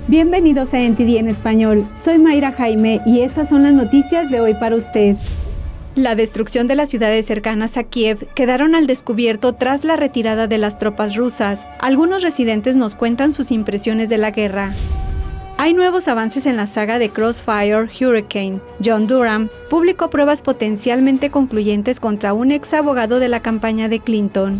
Bienvenidos a NTD en español. Soy Mayra Jaime y estas son las noticias de hoy para usted. La destrucción de las ciudades cercanas a Kiev quedaron al descubierto tras la retirada de las tropas rusas. Algunos residentes nos cuentan sus impresiones de la guerra. Hay nuevos avances en la saga de Crossfire Hurricane. John Durham publicó pruebas potencialmente concluyentes contra un ex abogado de la campaña de Clinton.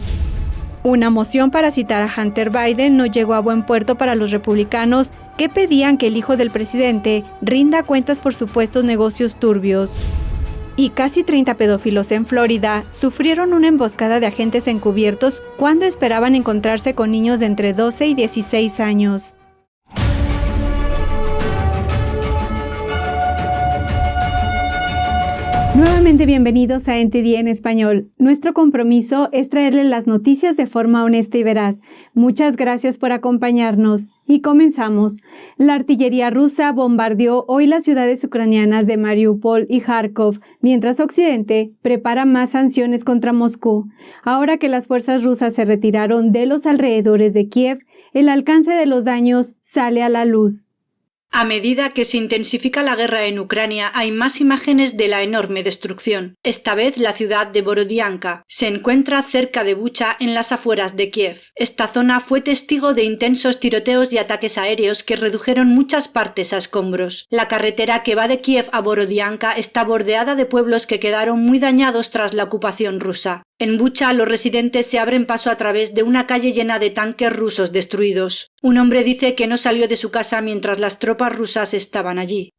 Una moción para citar a Hunter Biden no llegó a buen puerto para los republicanos que pedían que el hijo del presidente rinda cuentas por supuestos negocios turbios. Y casi 30 pedófilos en Florida sufrieron una emboscada de agentes encubiertos cuando esperaban encontrarse con niños de entre 12 y 16 años. Nuevamente bienvenidos a NTD en español. Nuestro compromiso es traerles las noticias de forma honesta y veraz. Muchas gracias por acompañarnos. Y comenzamos. La artillería rusa bombardeó hoy las ciudades ucranianas de Mariupol y Kharkov, mientras Occidente prepara más sanciones contra Moscú. Ahora que las fuerzas rusas se retiraron de los alrededores de Kiev, el alcance de los daños sale a la luz. A medida que se intensifica la guerra en Ucrania, hay más imágenes de la enorme destrucción. Esta vez la ciudad de Borodianka se encuentra cerca de Bucha, en las afueras de Kiev. Esta zona fue testigo de intensos tiroteos y ataques aéreos que redujeron muchas partes a escombros. La carretera que va de Kiev a Borodianka está bordeada de pueblos que quedaron muy dañados tras la ocupación rusa. En Bucha, los residentes se abren paso a través de una calle llena de tanques rusos destruidos. Un hombre dice que no salió de su casa mientras las tropas rusas estaban allí.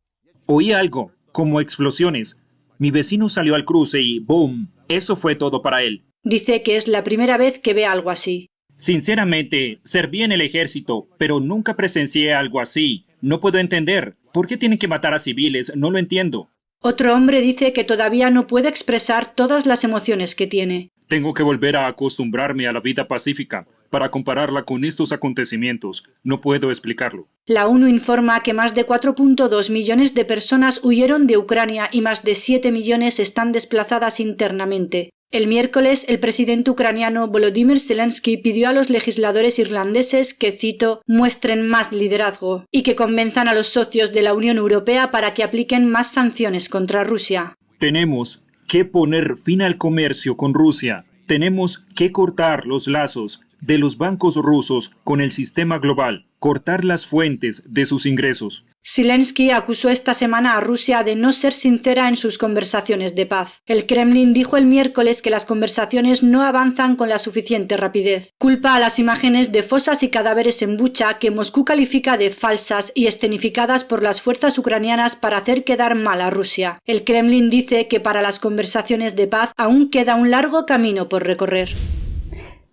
Oí algo, como explosiones. Mi vecino salió al cruce y ¡boom! Eso fue todo para él. Dice que es la primera vez que ve algo así. Sinceramente, serví en el ejército, pero nunca presencié algo así. No puedo entender. ¿Por qué tienen que matar a civiles? No lo entiendo. Otro hombre dice que todavía no puede expresar todas las emociones que tiene. Tengo que volver a acostumbrarme a la vida pacífica para compararla con estos acontecimientos. No puedo explicarlo. La ONU informa que más de 4.2 millones de personas huyeron de Ucrania y más de 7 millones están desplazadas internamente. El miércoles, el presidente ucraniano Volodymyr Zelensky pidió a los legisladores irlandeses que, cito, muestren más liderazgo y que convenzan a los socios de la Unión Europea para que apliquen más sanciones contra Rusia. Tenemos que poner fin al comercio con Rusia. Tenemos que cortar los lazos de los bancos rusos con el sistema global, cortar las fuentes de sus ingresos. Zelensky acusó esta semana a Rusia de no ser sincera en sus conversaciones de paz. El Kremlin dijo el miércoles que las conversaciones no avanzan con la suficiente rapidez. Culpa a las imágenes de fosas y cadáveres en Bucha que Moscú califica de falsas y escenificadas por las fuerzas ucranianas para hacer quedar mal a Rusia. El Kremlin dice que para las conversaciones de paz aún queda un largo camino por recorrer.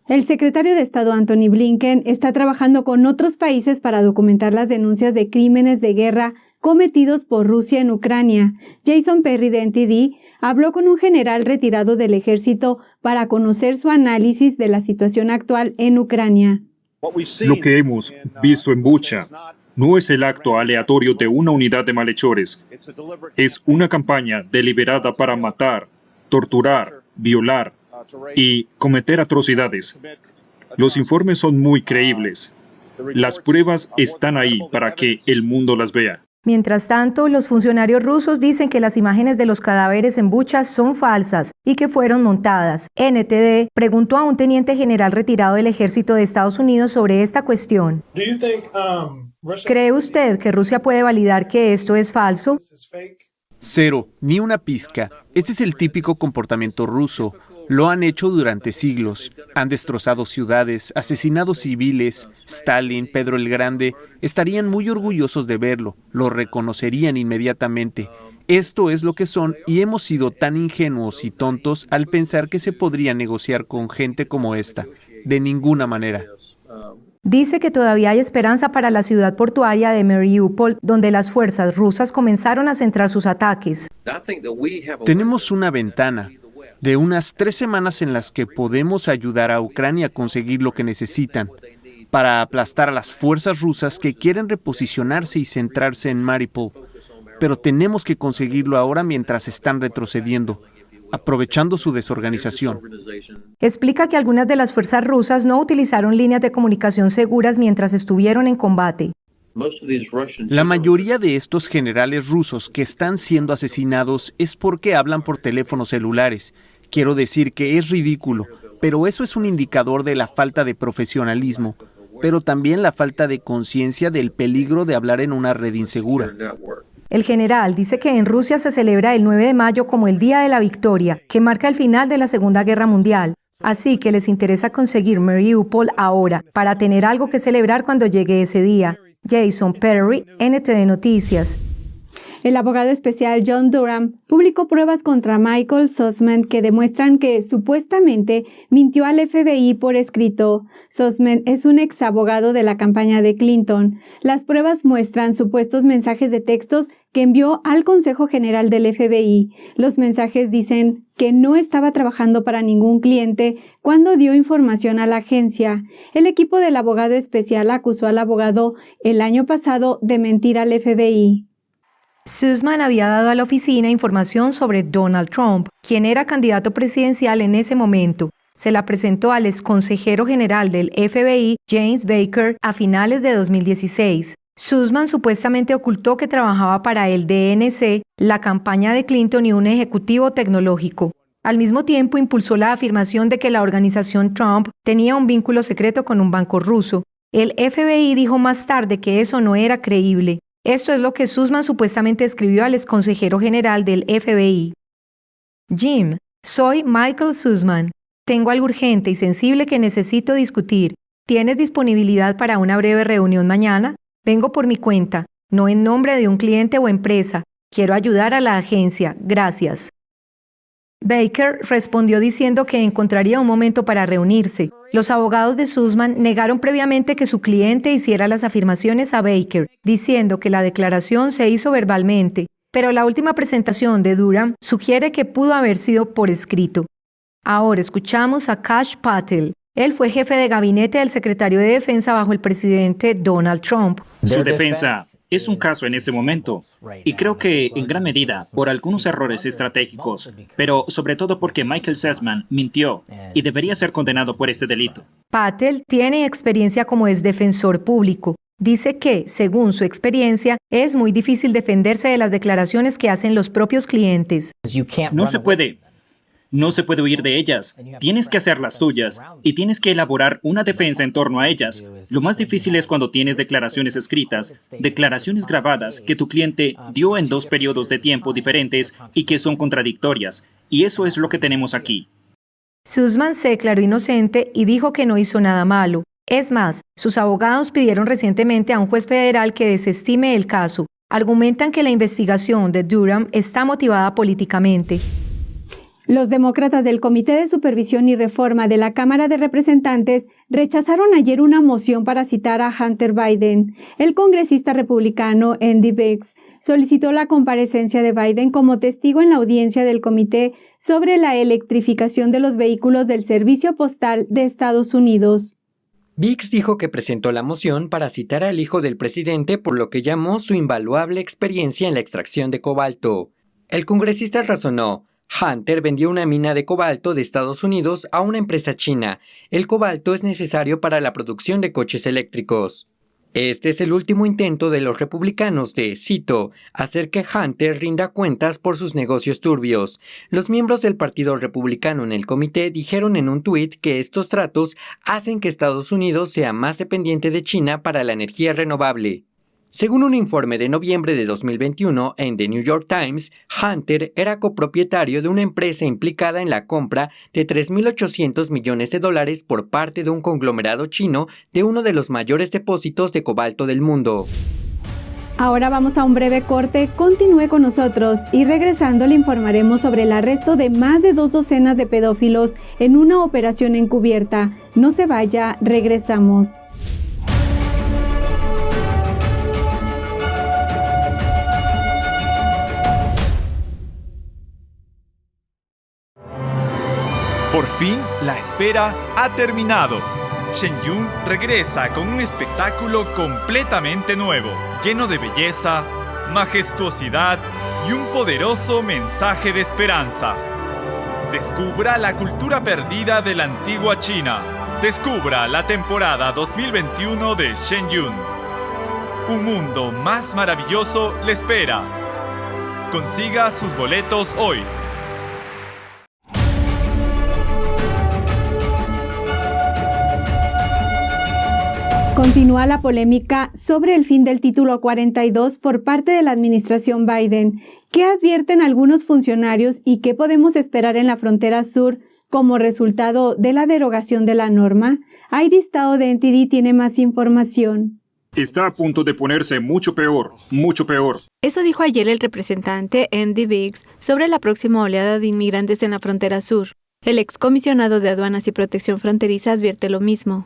El secretario de Estado Antony Blinken está trabajando con otros países para documentar las denuncias de crímenes de guerra cometidos por Rusia en Ucrania. Jason Perry de NTD habló con un general retirado del ejército para conocer su análisis de la situación actual en Ucrania. Lo que hemos visto en Bucha no es el acto aleatorio de una unidad de malhechores. Es una campaña deliberada para matar, torturar, violar y cometer atrocidades. Los informes son muy creíbles. Las pruebas están ahí para que el mundo las vea. Mientras tanto, los funcionarios rusos dicen que las imágenes de los cadáveres en Bucha son falsas y que fueron montadas. NTD preguntó a un teniente general retirado del ejército de Estados Unidos sobre esta cuestión. ¿Cree usted que Rusia puede validar que esto es falso? Cero, ni una pizca. Este es el típico comportamiento ruso. Lo han hecho durante siglos. Han destrozado ciudades, asesinado civiles. Stalin, Pedro el Grande, estarían muy orgullosos de verlo. Lo reconocerían inmediatamente. Esto es lo que son y hemos sido tan ingenuos y tontos al pensar que se podría negociar con gente como esta. De ninguna manera. Dice que todavía hay esperanza para la ciudad portuaria de Mariupol, donde las fuerzas rusas comenzaron a centrar sus ataques. Tenemos una ventana de unas 3 semanas en las que podemos ayudar a Ucrania a conseguir lo que necesitan para aplastar a las fuerzas rusas que quieren reposicionarse y centrarse en Mariupol. Pero tenemos que conseguirlo ahora mientras están retrocediendo, aprovechando su desorganización. Explica que algunas de las fuerzas rusas no utilizaron líneas de comunicación seguras mientras estuvieron en combate. La mayoría de estos generales rusos que están siendo asesinados es porque hablan por teléfonos celulares. Quiero decir que es ridículo, pero eso es un indicador de la falta de profesionalismo, pero también la falta de conciencia del peligro de hablar en una red insegura. El general dice que en Rusia se celebra el 9 de mayo como el Día de la Victoria, que marca el final de la Segunda Guerra Mundial. Así que les interesa conseguir Mariupol ahora, para tener algo que celebrar cuando llegue ese día. Jason Perry, NTD Noticias. El abogado especial John Durham publicó pruebas contra Michael Sussman que demuestran que supuestamente mintió al FBI por escrito. Sussman es un ex abogado de la campaña de Clinton. Las pruebas muestran supuestos mensajes de textos que envió al Consejo General del FBI. Los mensajes dicen que no estaba trabajando para ningún cliente cuando dio información a la agencia. El equipo del abogado especial acusó al abogado el año pasado de mentir al FBI. Sussman había dado a la oficina información sobre Donald Trump, quien era candidato presidencial en ese momento. Se la presentó al exconsejero general del FBI, James Baker, a finales de 2016. Sussman supuestamente ocultó que trabajaba para el DNC, la campaña de Clinton y un ejecutivo tecnológico. Al mismo tiempo, impulsó la afirmación de que la organización Trump tenía un vínculo secreto con un banco ruso. El FBI dijo más tarde que eso no era creíble. Esto es lo que Sussman supuestamente escribió al exconsejero general del FBI. Jim, soy Michael Sussman. Tengo algo urgente y sensible que necesito discutir. ¿Tienes disponibilidad para una breve reunión mañana? Vengo por mi cuenta, no en nombre de un cliente o empresa. Quiero ayudar a la agencia. Gracias. Baker respondió diciendo que encontraría un momento para reunirse. Los abogados de Sussman negaron previamente que su cliente hiciera las afirmaciones a Baker, diciendo que la declaración se hizo verbalmente, pero la última presentación de Durham sugiere que pudo haber sido por escrito. Ahora escuchamos a Kash Patel. Él fue jefe de gabinete del secretario de Defensa bajo el presidente Donald Trump. Su defensa es un caso en este momento, y creo que en gran medida por algunos errores estratégicos, pero sobre todo porque Michael Sussman mintió y debería ser condenado por este delito. Patel tiene experiencia como ex defensor público. Dice que, según su experiencia, es muy difícil defenderse de las declaraciones que hacen los propios clientes. No se puede huir de ellas. Tienes que hacer las tuyas y tienes que elaborar una defensa en torno a ellas. Lo más difícil es cuando tienes declaraciones escritas, declaraciones grabadas que tu cliente dio en 2 periodos de tiempo diferentes y que son contradictorias. Y eso es lo que tenemos aquí. Sussman se declaró inocente y dijo que no hizo nada malo. Es más, sus abogados pidieron recientemente a un juez federal que desestime el caso. Argumentan que la investigación de Durham está motivada políticamente. Los demócratas del Comité de Supervisión y Reforma de la Cámara de Representantes rechazaron ayer una moción para citar a Hunter Biden. El congresista republicano Andy Biggs solicitó la comparecencia de Biden como testigo en la audiencia del comité sobre la electrificación de los vehículos del Servicio Postal de Estados Unidos. Biggs dijo que presentó la moción para citar al hijo del presidente por lo que llamó su invaluable experiencia en la extracción de cobalto. El congresista razonó: Hunter vendió una mina de cobalto de Estados Unidos a una empresa china. El cobalto es necesario para la producción de coches eléctricos. Este es el último intento de los republicanos de, cito, hacer que Hunter rinda cuentas por sus negocios turbios. Los miembros del Partido Republicano en el comité dijeron en un tuit que estos tratos hacen que Estados Unidos sea más dependiente de China para la energía renovable. Según un informe de noviembre de 2021 en The New York Times, Hunter era copropietario de una empresa implicada en la compra de $3.800 millones por parte de un conglomerado chino de uno de los mayores depósitos de cobalto del mundo. Ahora vamos a un breve corte, continúe con nosotros y regresando le informaremos sobre el arresto de más de 2 docenas de pedófilos en una operación encubierta. No se vaya, regresamos. Por fin, la espera ha terminado. Shenyun regresa con un espectáculo completamente nuevo, lleno de belleza, majestuosidad y un poderoso mensaje de esperanza. Descubra la cultura perdida de la antigua China. Descubra la temporada 2021 de Shenyun. Un mundo más maravilloso le espera. Consiga sus boletos hoy. Continúa la polémica sobre el fin del título 42 por parte de la administración Biden. ¿Qué advierten algunos funcionarios y qué podemos esperar en la frontera sur como resultado de la derogación de la norma? Iris Tao de NTD tiene más información. Está a punto de ponerse mucho peor, mucho peor. Eso dijo ayer el representante Andy Biggs sobre la próxima oleada de inmigrantes en la frontera sur. El excomisionado de Aduanas y Protección Fronteriza advierte lo mismo.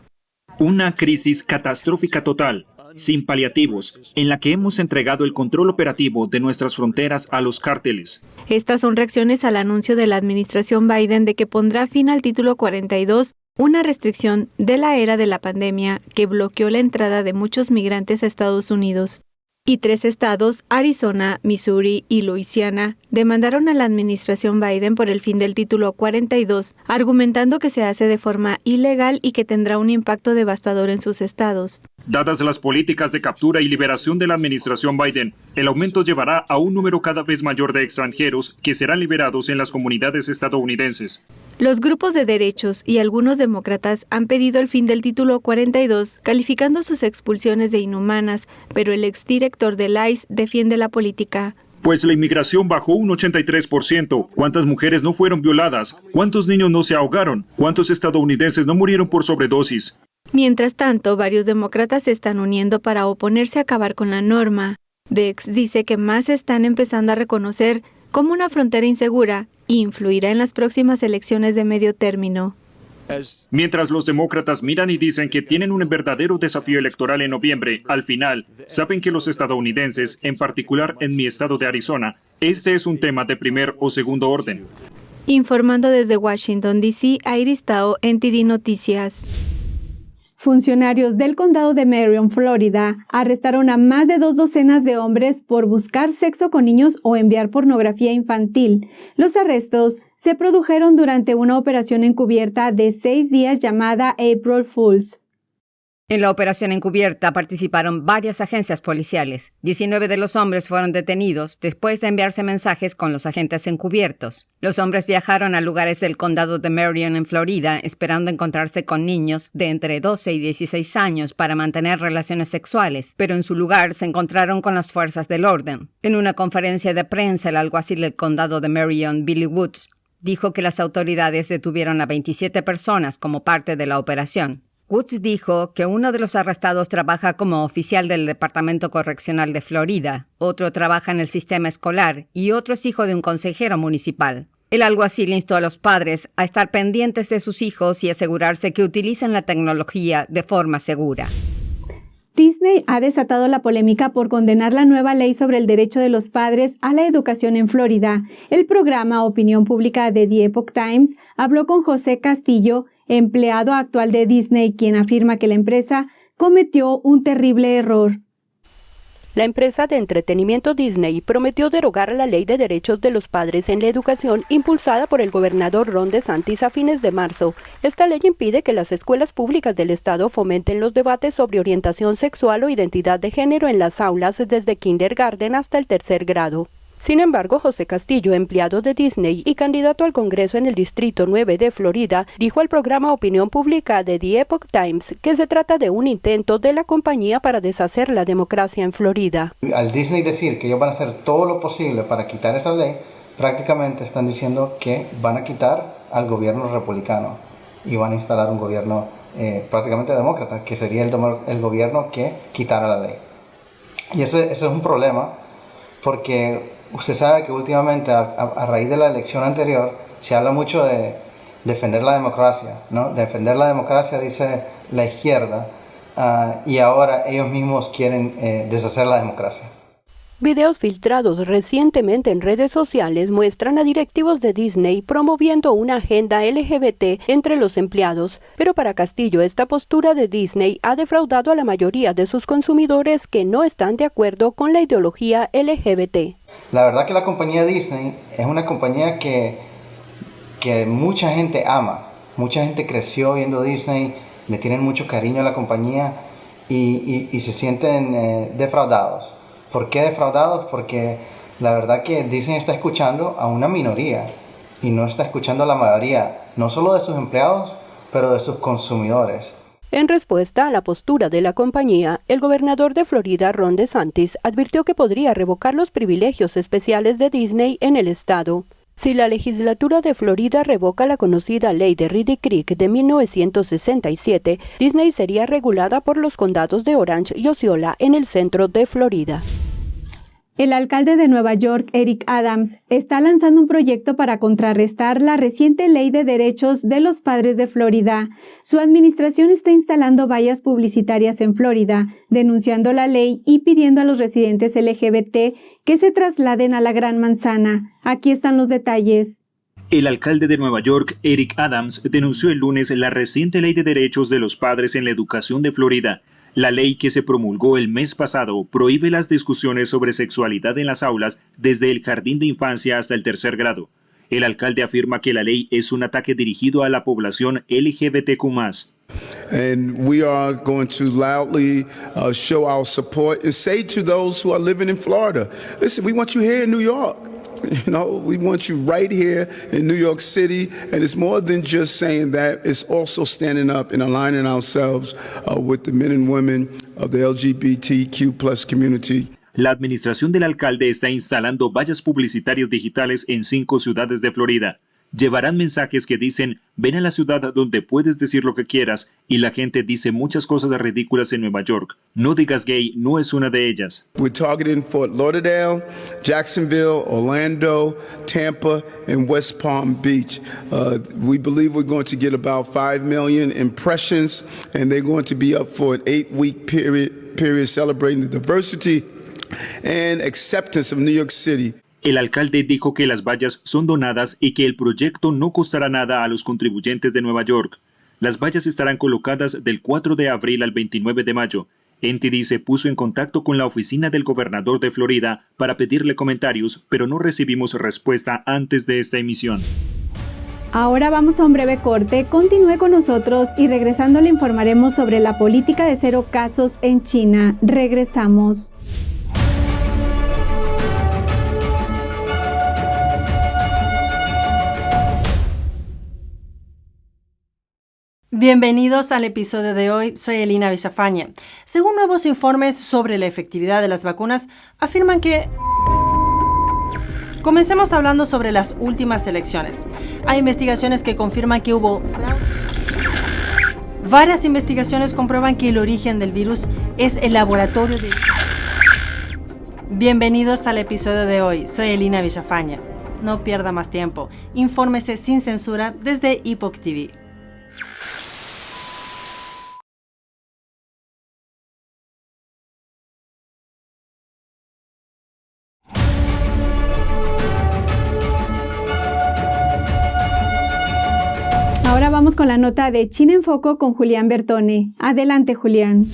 Una crisis catastrófica total, sin paliativos, en la que hemos entregado el control operativo de nuestras fronteras a los cárteles. Estas son reacciones al anuncio de la administración Biden de que pondrá fin al título 42, una restricción de la era de la pandemia que bloqueó la entrada de muchos migrantes a Estados Unidos. Y 3 estados, Arizona, Missouri y Luisiana, demandaron a la administración Biden por el fin del título 42, argumentando que se hace de forma ilegal y que tendrá un impacto devastador en sus estados. Dadas las políticas de captura y liberación de la administración Biden, el aumento llevará a un número cada vez mayor de extranjeros que serán liberados en las comunidades estadounidenses. Los grupos de derechos y algunos demócratas han pedido el fin del título 42, calificando sus expulsiones de inhumanas, pero el exdirector del ICE defiende la política. Pues la inmigración bajó un 83%. ¿Cuántas mujeres no fueron violadas? ¿Cuántos niños no se ahogaron? ¿Cuántos estadounidenses no murieron por sobredosis? Mientras tanto, varios demócratas se están uniendo para oponerse a acabar con la norma. Bex dice que más están empezando a reconocer como una frontera insegura e influirá en las próximas elecciones de medio término. Mientras los demócratas miran y dicen que tienen un verdadero desafío electoral en noviembre, al final, saben que los estadounidenses, en particular en mi estado de Arizona, este es un tema de primer o segundo orden. Informando desde Washington, D.C., Iris Tao, NTD Noticias. Funcionarios del condado de Marion, Florida, arrestaron a más de 2 docenas de hombres por buscar sexo con niños o enviar pornografía infantil. Los arrestos se produjeron durante una operación encubierta de 6 días llamada April Fools. En la operación encubierta participaron varias agencias policiales. 19 de los hombres fueron detenidos después de enviarse mensajes con los agentes encubiertos. Los hombres viajaron a lugares del condado de Marion en Florida esperando encontrarse con niños de entre 12 y 16 años para mantener relaciones sexuales, pero en su lugar se encontraron con las fuerzas del orden. En una conferencia de prensa, el alguacil del condado de Marion, Billy Woods, dijo que las autoridades detuvieron a 27 personas como parte de la operación. Woods dijo que uno de los arrestados trabaja como oficial del Departamento Correccional de Florida, otro trabaja en el sistema escolar y otro es hijo de un consejero municipal. El alguacil instó a los padres a estar pendientes de sus hijos y asegurarse que utilicen la tecnología de forma segura. Disney ha desatado la polémica por condenar la nueva ley sobre el derecho de los padres a la educación en Florida. El programa Opinión Pública de The Epoch Times habló con José Castillo, empleado actual de Disney, quien afirma que la empresa cometió un terrible error. La empresa de entretenimiento Disney prometió derogar la ley de derechos de los padres en la educación impulsada por el gobernador Ron DeSantis a fines de marzo. Esta ley impide que las escuelas públicas del estado fomenten los debates sobre orientación sexual o identidad de género en las aulas desde kindergarten hasta el 3er grado. Sin embargo, José Castillo, empleado de Disney y candidato al Congreso en el Distrito 9 de Florida, dijo al programa Opinión Pública de The Epoch Times que se trata de un intento de la compañía para deshacer la democracia en Florida. Al Disney decir que ellos van a hacer todo lo posible para quitar esa ley, prácticamente están diciendo que van a quitar al gobierno republicano y van a instalar un gobierno prácticamente demócrata, que sería el gobierno que quitara la ley. Y ese es un problema porque usted sabe que últimamente, a raíz de la elección anterior, se habla mucho de defender la democracia, ¿no? Defender la democracia, dice la izquierda, y ahora ellos mismos quieren deshacer la democracia. Videos filtrados recientemente en redes sociales muestran a directivos de Disney promoviendo una agenda LGBT entre los empleados, pero para Castillo esta postura de Disney ha defraudado a la mayoría de sus consumidores que no están de acuerdo con la ideología LGBT. La verdad que la compañía Disney es una compañía que mucha gente ama, mucha gente creció viendo Disney, le tienen mucho cariño a la compañía y se sienten defraudados. ¿Por qué defraudados? Porque la verdad que Disney está escuchando a una minoría y no está escuchando a la mayoría, no solo de sus empleados, pero de sus consumidores. En respuesta a la postura de la compañía, el gobernador de Florida, Ron DeSantis, advirtió que podría revocar los privilegios especiales de Disney en el estado. Si la legislatura de Florida revoca la conocida ley de Reedy Creek de 1967, Disney sería regulada por los condados de Orange y Osceola en el centro de Florida. El alcalde de Nueva York, Eric Adams, está lanzando un proyecto para contrarrestar la reciente ley de derechos de los padres de Florida. Su administración está instalando vallas publicitarias en Florida, denunciando la ley y pidiendo a los residentes LGBT que se trasladen a la Gran Manzana. Aquí están los detalles. El alcalde de Nueva York, Eric Adams, denunció el lunes la reciente ley de derechos de los padres en la educación de Florida. La ley que se promulgó el mes pasado prohíbe las discusiones sobre sexualidad en las aulas desde el jardín de infancia hasta el tercer grado. El alcalde afirma que la ley es un ataque dirigido a la población LGBTQ+. And we are going to loudly show our support and say to those who are living in Florida, listen, we want you here in New York. You know, we want you right here in New York City, and it's more than just saying that, it's also standing up and aligning ourselves with the men and women of the LGBTQ+ community. La administración del alcalde está instalando vallas publicitarias digitales en 5 ciudades de Florida. Llevarán mensajes que dicen, ven a la ciudad donde puedes decir lo que quieras, y la gente dice muchas cosas ridículas en Nueva York. No digas gay no es una de ellas. We're targeting Fort Lauderdale, Jacksonville, Orlando, Tampa, and West Palm Beach. We believe we're going to get about 5 million impressions, and they're going to be up for an 8-week period celebrating the diversity and acceptance of New York City. El alcalde dijo que las vallas son donadas y que el proyecto no costará nada a los contribuyentes de Nueva York. Las vallas estarán colocadas del 4 de abril al 29 de mayo. NTD se puso en contacto con la oficina del gobernador de Florida para pedirle comentarios, pero no recibimos respuesta antes de esta emisión. Ahora vamos a un breve corte. Continúe con nosotros y regresando le informaremos sobre la política de 0 casos en China. Regresamos. Bienvenidos al episodio de hoy, soy Elina Villafañe. Según nuevos informes sobre la efectividad de las vacunas, afirman que... Comencemos hablando sobre las últimas elecciones. Hay investigaciones que confirman que hubo... Varias investigaciones comprueban que el origen del virus es el laboratorio de... Bienvenidos al episodio de hoy, soy Elina Villafañe. No pierda más tiempo, infórmese sin censura desde Epoch TV. Ahora vamos con la nota de China en Foco con Julián Bertone. Adelante, Julián.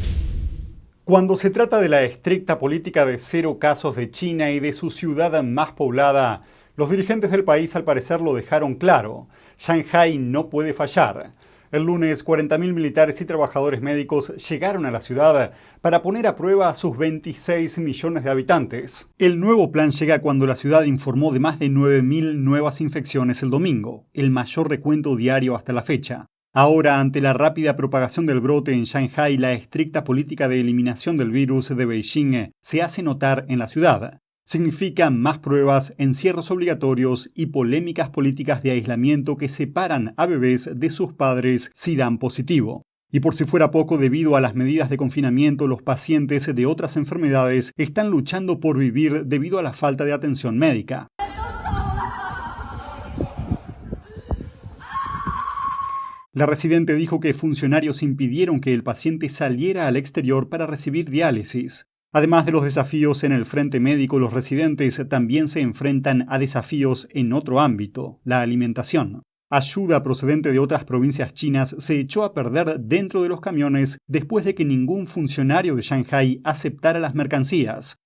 Cuando se trata de la estricta política de 0 casos de China y de su ciudad más poblada, los dirigentes del país al parecer lo dejaron claro. Shanghái no puede fallar. El lunes, 40.000 militares y trabajadores médicos llegaron a la ciudad para poner a prueba a sus 26 millones de habitantes. El nuevo plan llega cuando la ciudad informó de más de 9.000 nuevas infecciones el domingo, el mayor recuento diario hasta la fecha. Ahora, ante la rápida propagación del brote en Shanghái, la estricta política de eliminación del virus de Beijing se hace notar en la ciudad. Significa más pruebas, encierros obligatorios y polémicas políticas de aislamiento que separan a bebés de sus padres si dan positivo. Y por si fuera poco, debido a las medidas de confinamiento, los pacientes de otras enfermedades están luchando por vivir debido a la falta de atención médica. La residente dijo que funcionarios impidieron que el paciente saliera al exterior para recibir diálisis. Además de los desafíos en el frente médico, los residentes también se enfrentan a desafíos en otro ámbito, la alimentación. Ayuda procedente de otras provincias chinas se echó a perder dentro de los camiones después de que ningún funcionario de Shanghái aceptara las mercancías.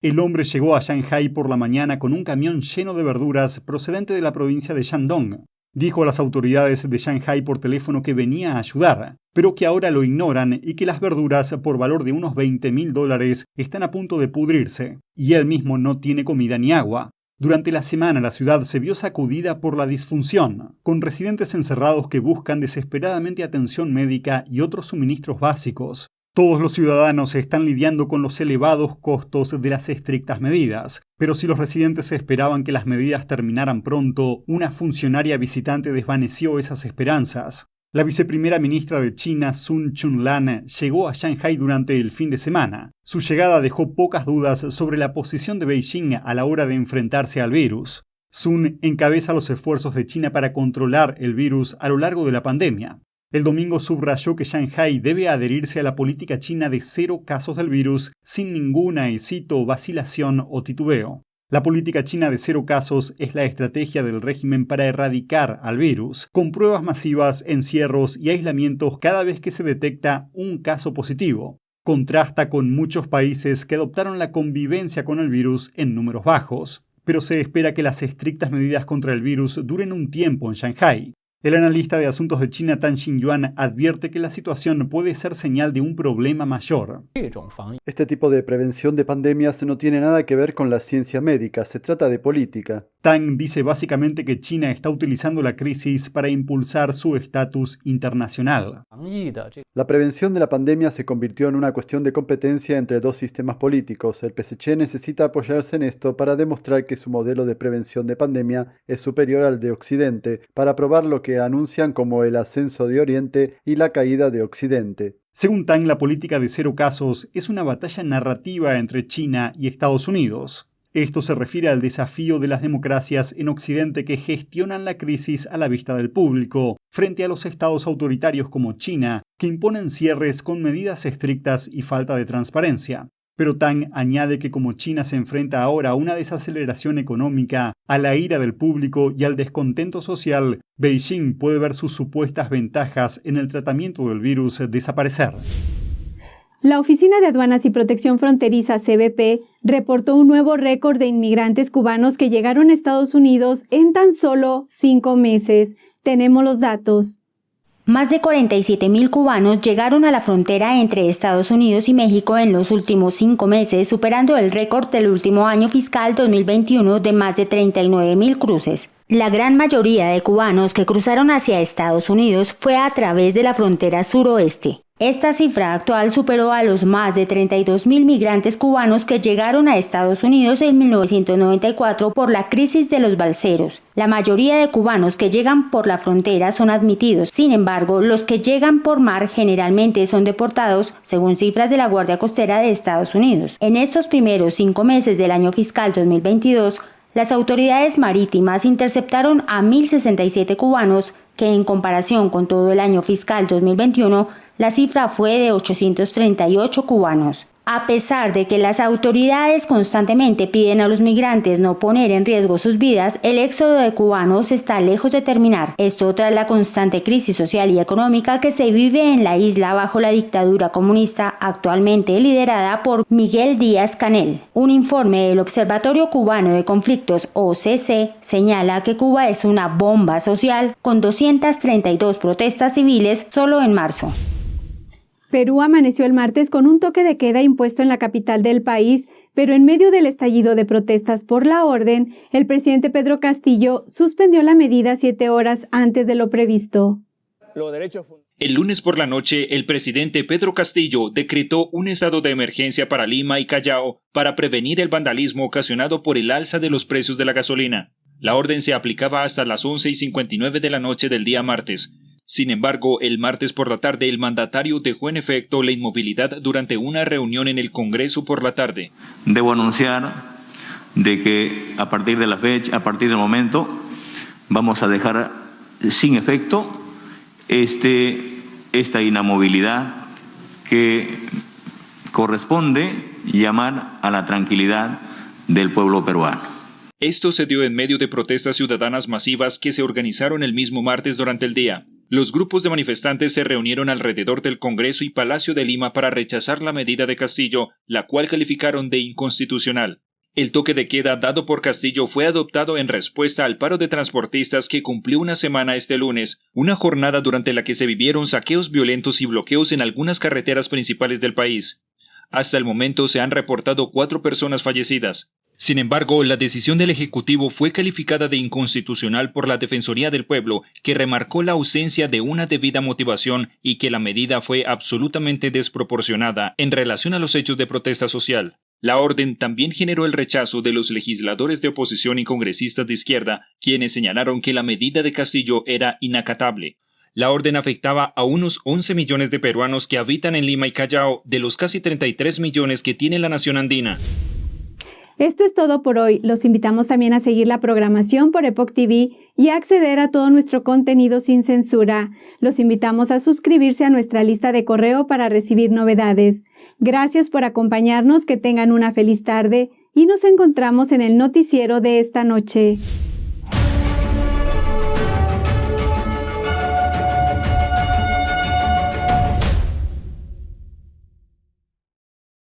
El hombre llegó a Shanghái por la mañana con un camión lleno de verduras procedente de la provincia de Shandong. Dijo a las autoridades de Shanghái por teléfono que venía a ayudar, pero que ahora lo ignoran y que las verduras por valor de unos $20.000 están a punto de pudrirse, y él mismo no tiene comida ni agua. Durante la semana la ciudad se vio sacudida por la disfunción, con residentes encerrados que buscan desesperadamente atención médica y otros suministros básicos. Todos los ciudadanos están lidiando con los elevados costos de las estrictas medidas, pero si los residentes esperaban que las medidas terminaran pronto, una funcionaria visitante desvaneció esas esperanzas. La viceprimera ministra de China, Sun Chunlan, llegó a Shanghái durante el fin de semana. Su llegada dejó pocas dudas sobre la posición de Beijing a la hora de enfrentarse al virus. Sun encabeza los esfuerzos de China para controlar el virus a lo largo de la pandemia. El domingo subrayó que Shanghái debe adherirse a la política china de 0 casos del virus sin ninguna, y cito, vacilación o titubeo. La política china de 0 casos es la estrategia del régimen para erradicar al virus, con pruebas masivas, encierros y aislamientos cada vez que se detecta un caso positivo. Contrasta con muchos países que adoptaron la convivencia con el virus en números bajos, pero se espera que las estrictas medidas contra el virus duren un tiempo en Shanghái. El analista de asuntos de China Tan Xingyuan advierte que la situación puede ser señal de un problema mayor. Este tipo de prevención de pandemias no tiene nada que ver con la ciencia médica, se trata de política. Tan dice básicamente que China está utilizando la crisis para impulsar su estatus internacional. La prevención de la pandemia se convirtió en una cuestión de competencia entre dos sistemas políticos. El PSC necesita apoyarse en esto para demostrar que su modelo de prevención de pandemia es superior al de Occidente, para probar lo que anuncian como el ascenso de Oriente y la caída de Occidente. Según Tang, la política de 0 casos es una batalla narrativa entre China y Estados Unidos. Esto se refiere al desafío de las democracias en Occidente que gestionan la crisis a la vista del público, frente a los estados autoritarios como China, que imponen cierres con medidas estrictas y falta de transparencia. Pero Tang añade que como China se enfrenta ahora a una desaceleración económica, a la ira del público y al descontento social, Beijing puede ver sus supuestas ventajas en el tratamiento del virus desaparecer. La Oficina de Aduanas y Protección Fronteriza, CBP, reportó un nuevo récord de inmigrantes cubanos que llegaron a Estados Unidos en tan solo 5 meses. Tenemos los datos. Más de 47.000 cubanos llegaron a la frontera entre Estados Unidos y México en los últimos 5 meses, superando el récord del último año fiscal 2021 de más de 39.000 cruces. La gran mayoría de cubanos que cruzaron hacia Estados Unidos fue a través de la frontera suroeste. Esta cifra actual superó a los más de 32.000 migrantes cubanos que llegaron a Estados Unidos en 1994 por la crisis de los balseros. La mayoría de cubanos que llegan por la frontera son admitidos. Sin embargo, los que llegan por mar generalmente son deportados, según cifras de la Guardia Costera de Estados Unidos. En estos primeros 5 meses del año fiscal 2022, las autoridades marítimas interceptaron a 1.067 cubanos, que en comparación con todo el año fiscal 2021, la cifra fue de 838 cubanos. A pesar de que las autoridades constantemente piden a los migrantes no poner en riesgo sus vidas, el éxodo de cubanos está lejos de terminar. Esto tras la constante crisis social y económica que se vive en la isla bajo la dictadura comunista actualmente liderada por Miguel Díaz-Canel. Un informe del Observatorio Cubano de Conflictos, OCC, señala que Cuba es una bomba social con 232 protestas civiles solo en marzo. Perú amaneció el martes con un toque de queda impuesto en la capital del país, pero en medio del estallido de protestas por la orden, el presidente Pedro Castillo suspendió la medida 7 horas antes de lo previsto. El lunes por la noche, el presidente Pedro Castillo decretó un estado de emergencia para Lima y Callao para prevenir el vandalismo ocasionado por el alza de los precios de la gasolina. La orden se aplicaba hasta las 11:59 de la noche del día martes. Sin embargo, el martes por la tarde el mandatario dejó en efecto la inmovilidad durante una reunión en el Congreso por la tarde. Debo anunciar de que a partir de la fecha, a partir del momento, vamos a dejar sin efecto esta inamovilidad que corresponde llamar a la tranquilidad del pueblo peruano. Esto se dio en medio de protestas ciudadanas masivas que se organizaron el mismo martes durante el día. Los grupos de manifestantes se reunieron alrededor del Congreso y Palacio de Lima para rechazar la medida de Castillo, la cual calificaron de inconstitucional. El toque de queda dado por Castillo fue adoptado en respuesta al paro de transportistas que cumplió una semana este lunes, una jornada durante la que se vivieron saqueos violentos y bloqueos en algunas carreteras principales del país. Hasta el momento se han reportado 4 personas fallecidas. Sin embargo, la decisión del Ejecutivo fue calificada de inconstitucional por la Defensoría del Pueblo, que remarcó la ausencia de una debida motivación y que la medida fue absolutamente desproporcionada en relación a los hechos de protesta social. La orden también generó el rechazo de los legisladores de oposición y congresistas de izquierda, quienes señalaron que la medida de Castillo era inacatable. La orden afectaba a unos 11 millones de peruanos que habitan en Lima y Callao, de los casi 33 millones que tiene la nación andina. Esto es todo por hoy. Los invitamos también a seguir la programación por Epoch TV y a acceder a todo nuestro contenido sin censura. Los invitamos a suscribirse a nuestra lista de correo para recibir novedades. Gracias por acompañarnos, que tengan una feliz tarde y nos encontramos en el noticiero de esta noche.